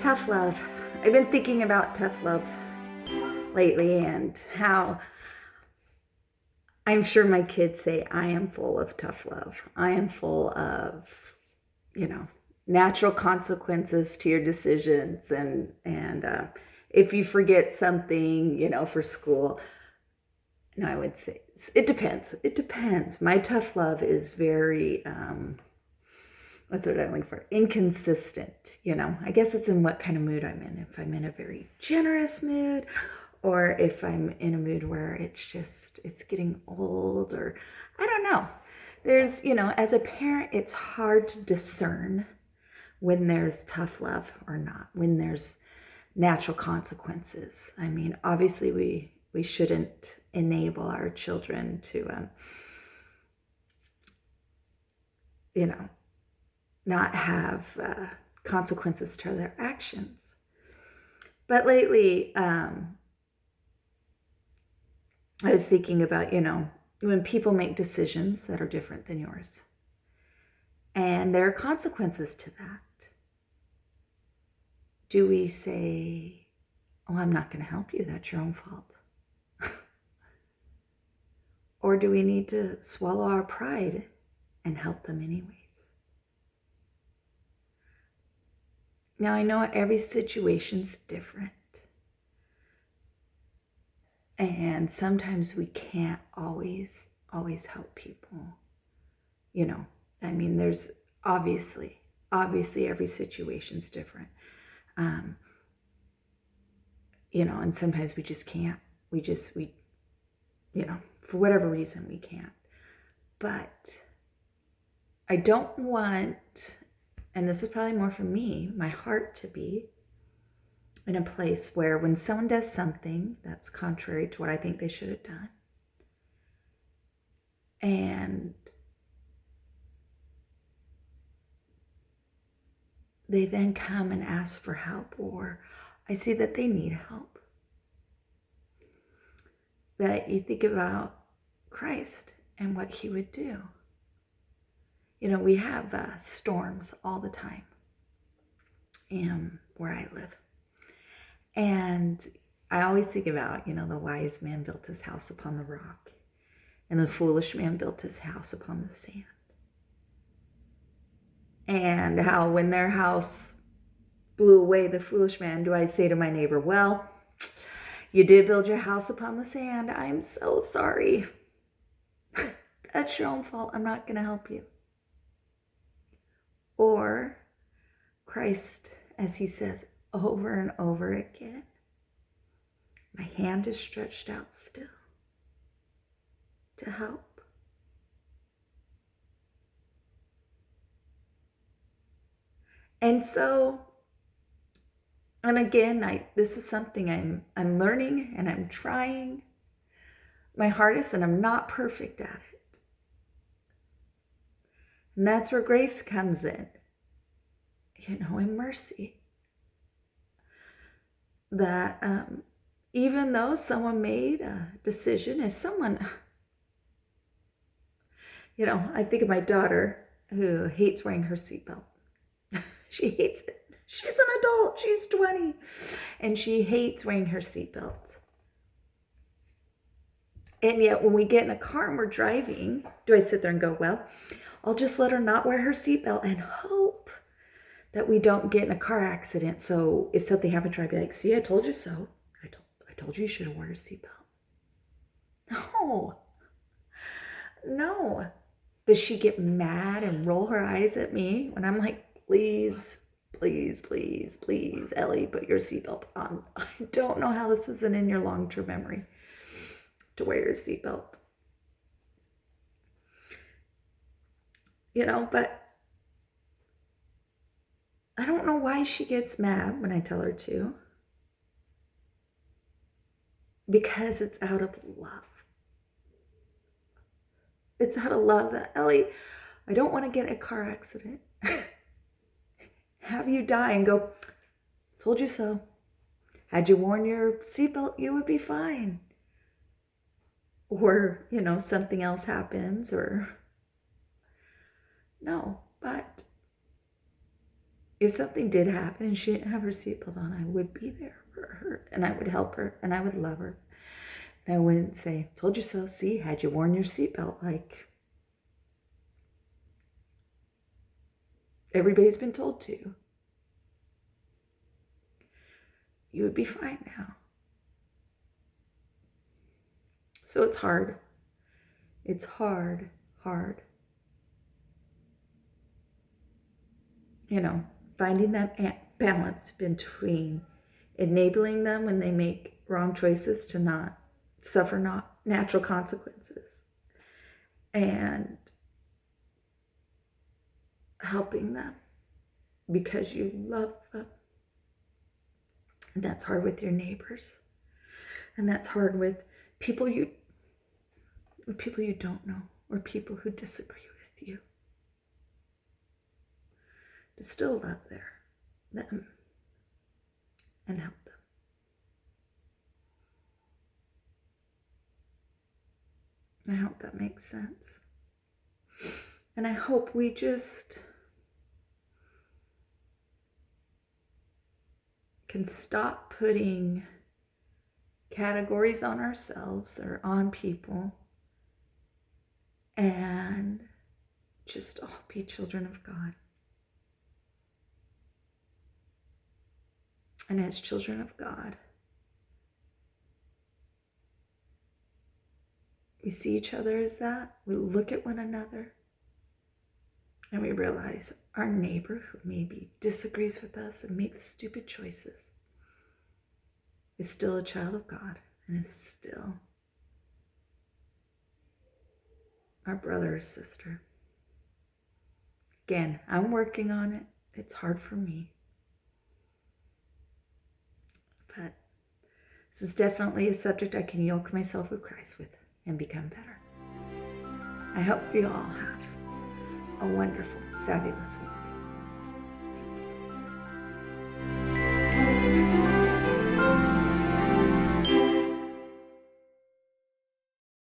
Tough love. I've been thinking about tough love lately and how I'm sure my kids say I am full of tough love. I am full of, you know, natural consequences to your decisions. And if you forget something, for school, no, I would say it depends. It depends. My tough love is very, what's what I'm looking for? Inconsistent. I guess it's in what kind of mood I'm in. If I'm in a very generous mood, or if I'm in a mood where it's getting old, or I don't know. There's, as a parent, it's hard to discern when there's tough love or not, when there's natural consequences. I mean, obviously we shouldn't enable our children to, not have consequences to their actions. But lately, I was thinking about, when people make decisions that are different than yours, and there are consequences to that. Do we say, oh, I'm not going to help you, that's your own fault? Or do we need to swallow our pride and help them anyways? Now, I know every situation's different. And sometimes we can't always help people. I mean, there's obviously every situation's different. And sometimes we just can't. We for whatever reason, we can't. But I don't want, and this is probably more for me, my heart to be in a place where when someone does something that's contrary to what I think they should have done, and they then come and ask for help, or I see that they need help, that you think about Christ and what he would do. We have storms all the time where I live. And I always think about, the wise man built his house upon the rock, and the foolish man built his house upon the sand. And how when their house blew away, the foolish man, do I say to my neighbor, well, you did build your house upon the sand. I'm so sorry. That's your own fault. I'm not going to help you. Or Christ, as he says over and over again, my hand is stretched out still to help. And so, and again, this is something I'm learning and I'm trying my hardest, and I'm not perfect at it. And that's where grace comes in, in mercy. That even though someone made a decision, if someone, I think of my daughter who hates wearing her seatbelt. She hates it. She's an adult. She's 20. And she hates wearing her seatbelt. And yet when we get in a car and we're driving, do I sit there and go, well, I'll just let her not wear her seatbelt and hope that we don't get in a car accident. So if something happened to her, I'd be like, see, I told you so. I told you should have worn a seatbelt. No. Does she get mad and roll her eyes at me when I'm like, please, Ellie, put your seatbelt on. I don't know how this isn't in your long-term memory to wear your seatbelt. But I don't know why she gets mad when I tell her to. Because it's out of love. It's out of love that, Ellie, I don't want to get in a car accident. Have you die and go, told you so. Had you worn your seatbelt, you would be fine. Or, something else happens, or no, but if something did happen and she didn't have her seatbelt on, I would be there for her, and I would help her, and I would love her. And I wouldn't say, told you so, see, had you worn your seatbelt, like everybody's been told to, you would be fine now. So it's hard. It's hard. You know, finding that balance between enabling them when they make wrong choices to not suffer not natural consequences, and helping them because you love them. And that's hard with your neighbors, and that's hard with people you don't know, or people who disagree with you. To still love them and help them. I hope that makes sense. And I hope we just can stop putting categories on ourselves or on people and just all be children of God. And as children of God, we see each other as that. We look at one another and we realize our neighbor who maybe disagrees with us and makes stupid choices is still a child of God and is still our brother or sister. Again, I'm working on it. It's hard for me. But this is definitely a subject I can yoke myself with Christ with and become better. I hope you all have a wonderful, fabulous week.